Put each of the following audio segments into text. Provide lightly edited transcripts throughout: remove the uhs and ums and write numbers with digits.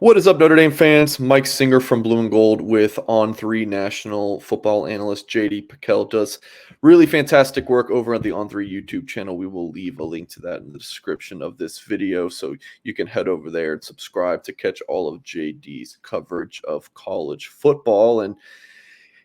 What is up, Notre Dame fans? Mike Singer from Blue and Gold with On3 national football analyst JD Piquel does really fantastic work over at the On3 YouTube channel. We will leave a link to that in the description of this video, so you can head over there and subscribe to catch all of JD's coverage of college football. And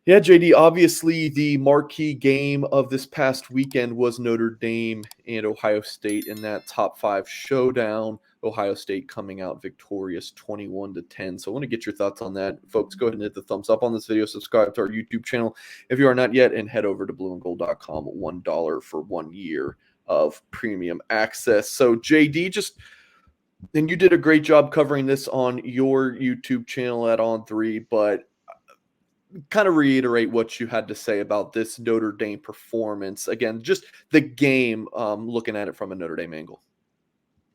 yeah, JD, obviously the marquee game of this past weekend was Notre Dame and Ohio State in that top five showdown. Ohio State coming out victorious 21-10. So I want to get your thoughts on that. Folks, go ahead and hit the thumbs up on this video. Subscribe to our YouTube channel if you are not yet, and head over to blueandgold.com. $1 for 1 year of premium access. So JD, and you did a great job covering this on your YouTube channel at On3, but kind of reiterate what you had to say about this Notre Dame performance. Again, just the game, looking at it from a Notre Dame angle.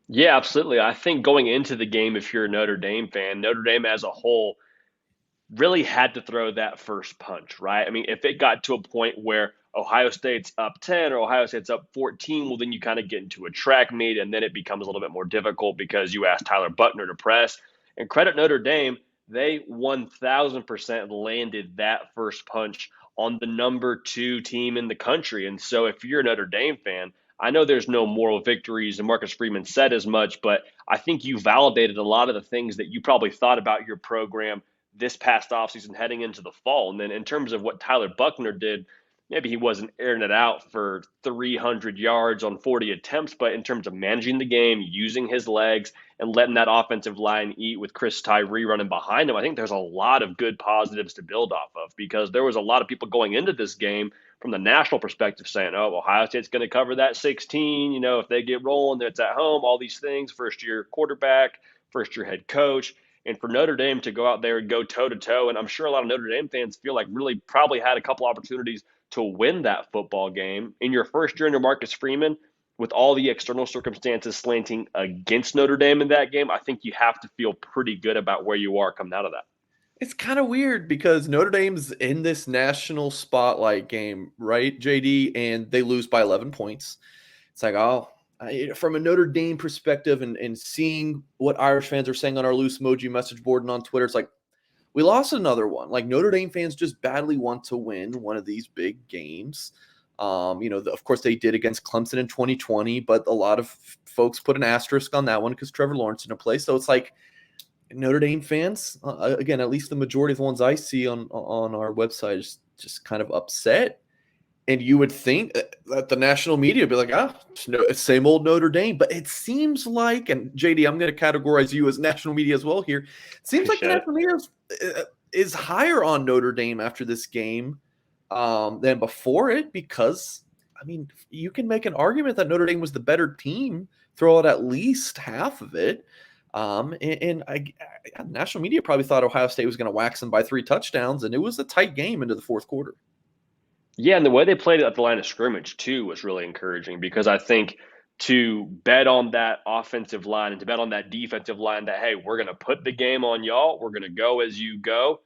Yeah, absolutely. I think going into the game, if you're a Notre Dame fan, Notre Dame as a whole really had to throw that first punch, right? I mean, if it got to a point where Ohio State's up 10 or Ohio State's up 14, well, then you kind of get into a track meet, and then it becomes a little bit more difficult because you ask Tyler Buckner to press. And credit Notre Dame, they 1,000% landed that first punch on the number 2 team in the country. And so if you're a Notre Dame fan, I know there's no moral victories, and Marcus Freeman said as much, but I think you validated a lot of the things that you probably thought about your program this past offseason heading into the fall. And then in terms of what Tyler Buckner did, maybe he wasn't airing it out for 300 yards on 40 attempts, but in terms of managing the game, using his legs, and letting that offensive line eat with Chris Tyree running behind him, I think there's a lot of good positives to build off of, because there was a lot of people going into this game from the national perspective saying, oh, Ohio State's going to cover that 16. You know, if they get rolling, it's at home, all these things, first-year quarterback, first-year head coach. And for Notre Dame to go out there and go toe-to-toe, and I'm sure a lot of Notre Dame fans feel like really probably had a couple opportunities to win that football game in your first year under Marcus Freeman, with all the external circumstances slanting against Notre Dame in that game, I think you have to feel pretty good about where you are coming out of that. It's kind of weird because Notre Dame's in this national spotlight game, right, JD, and they lose by 11 points. It's like, from a Notre Dame perspective, and seeing what Irish fans are saying on our loose emoji message board and on Twitter, it's like, we lost another one. Like, Notre Dame fans just badly want to win one of these big games. Of course, they did against Clemson in 2020, but a lot of folks put an asterisk on that one because Trevor Lawrence didn't play. So it's like, Notre Dame fans, again, at least the majority of the ones I see on our website is just kind of upset. And you would think that the national media would be like, it's same old Notre Dame. But it seems like, and JD, I'm going to categorize you as national media as well here. It seems like the national media is higher on Notre Dame after this game than before it, because, I mean, you can make an argument that Notre Dame was the better team, throw out at least half of it. National media probably thought Ohio State was going to wax them by 3 touchdowns, and it was a tight game into the fourth quarter. Yeah, and the way they played it at the line of scrimmage, too, was really encouraging, because I think to bet on that offensive line and to bet on that defensive line that, hey, we're going to put the game on y'all, we're going to go as you go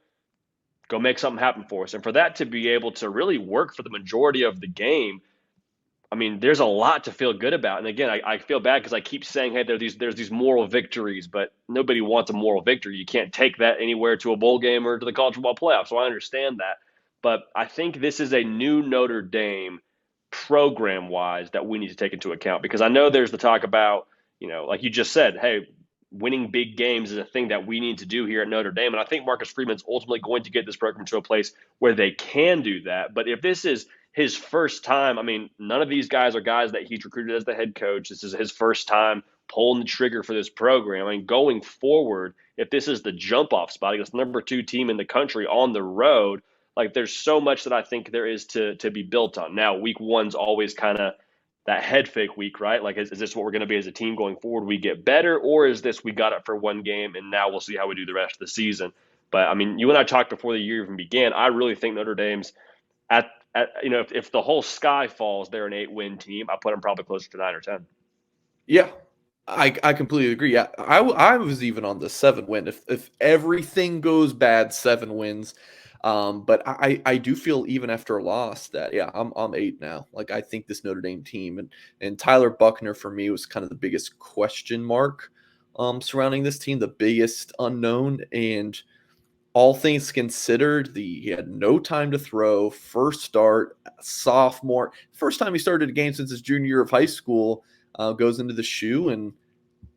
make something happen for us. And for that to be able to really work for the majority of the game, I mean, there's a lot to feel good about. And again, I feel bad because I keep saying, hey, there's these moral victories, but nobody wants a moral victory. You can't take that anywhere to a bowl game or to the college football playoff. So I understand that. But I think this is a new Notre Dame program-wise that we need to take into account, because I know there's the talk about, like you just said, hey, winning big games is a thing that we need to do here at Notre Dame. And I think Marcus Freeman's ultimately going to get this program to a place where they can do that. But if this is his first time, I mean, none of these guys are guys that he's recruited as the head coach. This is his first time pulling the trigger for this program. I mean, going forward, if this is the jump-off spot against the number 2 team in the country on the road, like, there's so much that I think there is to be built on. Now, week one's always kind of that head fake week, right? Like, is this what we're going to be as a team going forward? We get better, or is this we got it for one game and now we'll see how we do the rest of the season? But I mean, you and I talked before the year even began. I really think Notre Dame's at if the whole sky falls, they're an 8-win team. I put them probably closer to 9 or 10. Yeah, I completely agree. Yeah, I was even on the 7-win. If everything goes bad, 7 wins. But I do feel, even after a loss, that I'm 8 now. Like, I think this Notre Dame team and Tyler Buckner for me was kind of the biggest question mark surrounding this team, the biggest unknown. And all things considered, he had no time to throw. First start, sophomore, first time he started a game since his junior year of high school. Goes into the shoe and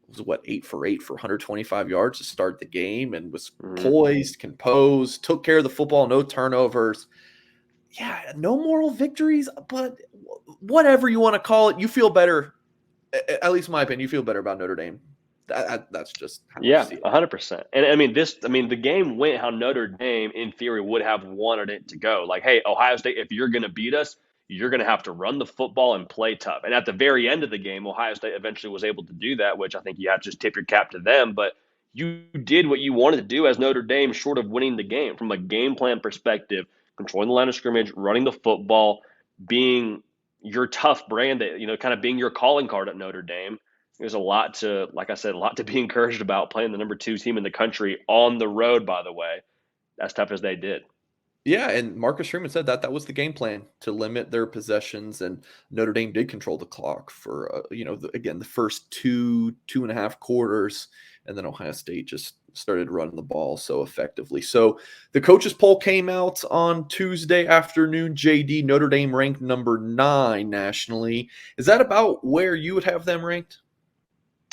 was 8 for 8 for 125 yards to start the game, and was Mhm. poised, composed, took care of the football, no turnovers. Yeah, no moral victories, but whatever you want to call it, you feel better. At least in my opinion, you feel better about Notre Dame. That's just how I Yeah, see it. 100%. And I mean, the game went how Notre Dame, in theory, would have wanted it to go. Like, hey, Ohio State, if you're going to beat us, you're going to have to run the football and play tough. And at the very end of the game, Ohio State eventually was able to do that, which I think you have to just tip your cap to them. But you did what you wanted to do as Notre Dame, short of winning the game from a game plan perspective, controlling the line of scrimmage, running the football, being your tough brand, that kind of being your calling card at Notre Dame. There's a lot to, like I said, a lot to be encouraged about playing the number 2 team in the country on the road, by the way, as tough as they did. Yeah, and Marcus Freeman said that was the game plan, to limit their possessions, and Notre Dame did control the clock for again, the first 2.5 quarters, and then Ohio State just started running the ball so effectively. So the coaches poll came out on Tuesday afternoon. JD, Notre Dame ranked number 9 nationally. Is that about where you would have them ranked?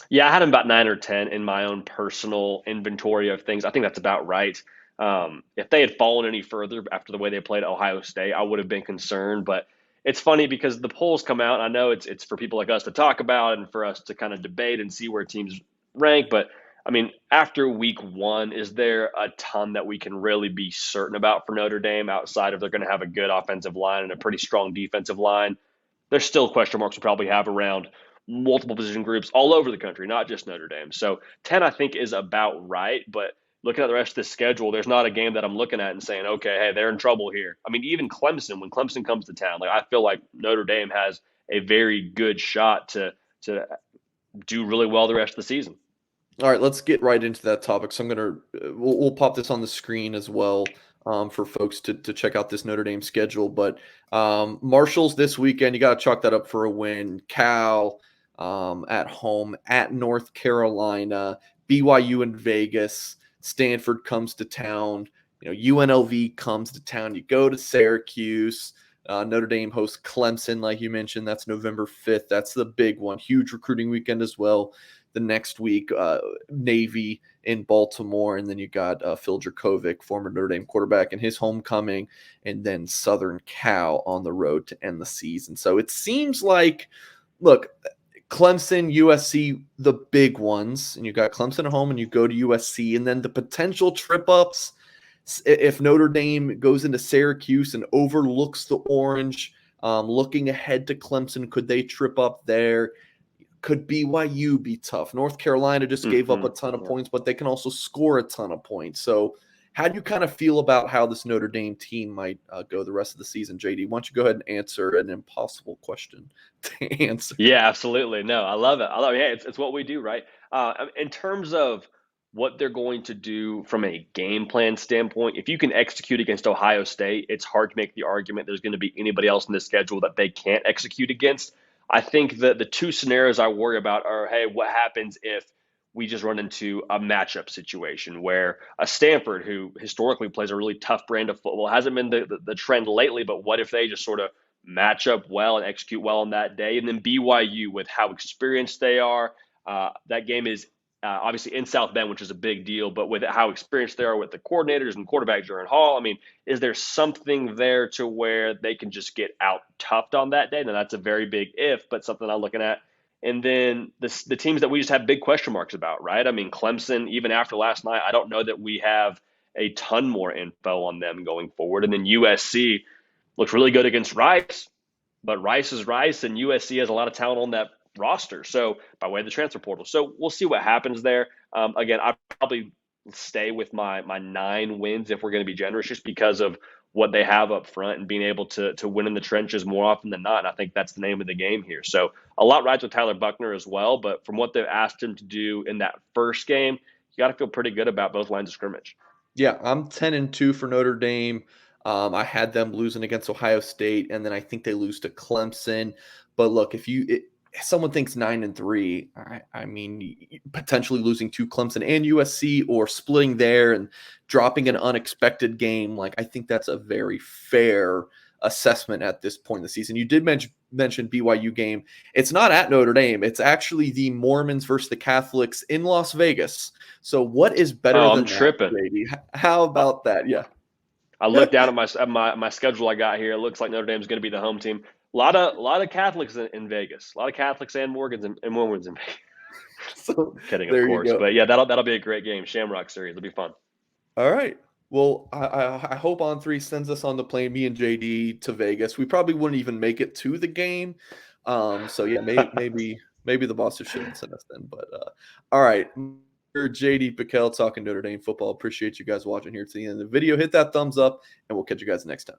Yeah, I had them about 9 or 10 in my own personal inventory of things. I think that's about right. If they had fallen any further after the way they played Ohio State, I would have been concerned. But it's funny because the polls come out. I know it's for people like us to talk about and for us to kind of debate and see where teams rank. But I mean, after week one, is there a ton that we can really be certain about for Notre Dame outside of they're going to have a good offensive line and a pretty strong defensive line? There's still question marks we probably have around multiple position groups all over the country, not just Notre Dame. So 10, I think, is about right. But looking at the rest of the schedule, there's not a game that I'm looking at and saying, okay, hey, they're in trouble here. I mean, even Clemson, when Clemson comes to town, like I feel like Notre Dame has a very good shot to do really well the rest of the season. All right, let's get right into that topic. So I'm gonna we'll pop this on the screen as well, for folks to check out this Notre Dame schedule. But Marshall's this weekend, you got to chalk that up for a win. Cal at home at North Carolina, BYU in Vegas, Stanford comes to town. UNLV comes to town. You go to Syracuse. Notre Dame hosts Clemson, like you mentioned. That's November 5th. That's the big one. Huge recruiting weekend as well. The next week, Navy in Baltimore, and then you got Phil Dracovic, former Notre Dame quarterback, in his homecoming, and then Southern Cal on the road to end the season. So it seems like, look, Clemson, USC, the big ones, and you got Clemson at home, and you go to USC, and then the potential trip ups. If Notre Dame goes into Syracuse and overlooks the orange, looking ahead to Clemson, could they trip up there? Could BYU be tough? North Carolina just gave up a ton of Yeah. points, but they can also score a ton of points. So, how do you kind of feel about how this Notre Dame team might go the rest of the season, JD? Why don't you go ahead and answer an impossible question to answer? Yeah, absolutely. No, I love it. I love it. Yeah, it's what we do, right? In terms of what they're going to do from a game plan standpoint, if you can execute against Ohio State, it's hard to make the argument there's going to be anybody else in the schedule that they can't execute against. I think that the two scenarios I worry about are, hey, what happens if we just run into a matchup situation where a Stanford, who historically plays a really tough brand of football, hasn't been the trend lately, but what if they just sort of match up well and execute well on that day? And then BYU, with how experienced they are, that game is obviously in South Bend, which is a big deal, but with how experienced they are with the coordinators and quarterback Jaron Hall, I mean, is there something there to where they can just get out toughed on that day? Now, that's a very big if, but something I'm looking at. And then the teams that we just have big question marks about, right? I mean, Clemson, even after last night, I don't know that we have a ton more info on them going forward. And then USC looks really good against Rice, but Rice is Rice, and USC has a lot of talent on that roster. So by way of the transfer portal, so we'll see what happens there. Again, I probably stay with my 9 wins if we're going to be generous, just because of what they have up front and being able to win in the trenches more often than not. And I think that's the name of the game here. So a lot rides with Tyler Buckner as well, but from what they've asked him to do in that first game, you got to feel pretty good about both lines of scrimmage. Yeah, I'm 10-2 for Notre Dame. I had them losing against Ohio State, and then I think they lose to Clemson. But look, someone thinks 9-3. I mean, potentially losing to Clemson and USC, or splitting there and dropping an unexpected game. Like, I think that's a very fair assessment at this point in the season. You did mention BYU game. It's not at Notre Dame. It's actually the Mormons versus the Catholics in Las Vegas. So what is better Oh, I'm than that, tripping. JD? How I, about that? Yeah. I looked down at my schedule I got here. It looks like Notre Dame's going to be the home team. A lot of Catholics in Vegas. A lot of Catholics and Mormons in Vegas. So Kidding, of there you course. go. But yeah, that'll be a great game. Shamrock Series. It'll be fun. All right. Well, I hope On3 sends us on the plane, me and JD, to Vegas. We probably wouldn't even make it to the game. So yeah, maybe the bosses shouldn't send us then. But all right. JD Piquel talking Notre Dame football. Appreciate you guys watching here to the end of the video. Hit that thumbs up, and we'll catch you guys next time.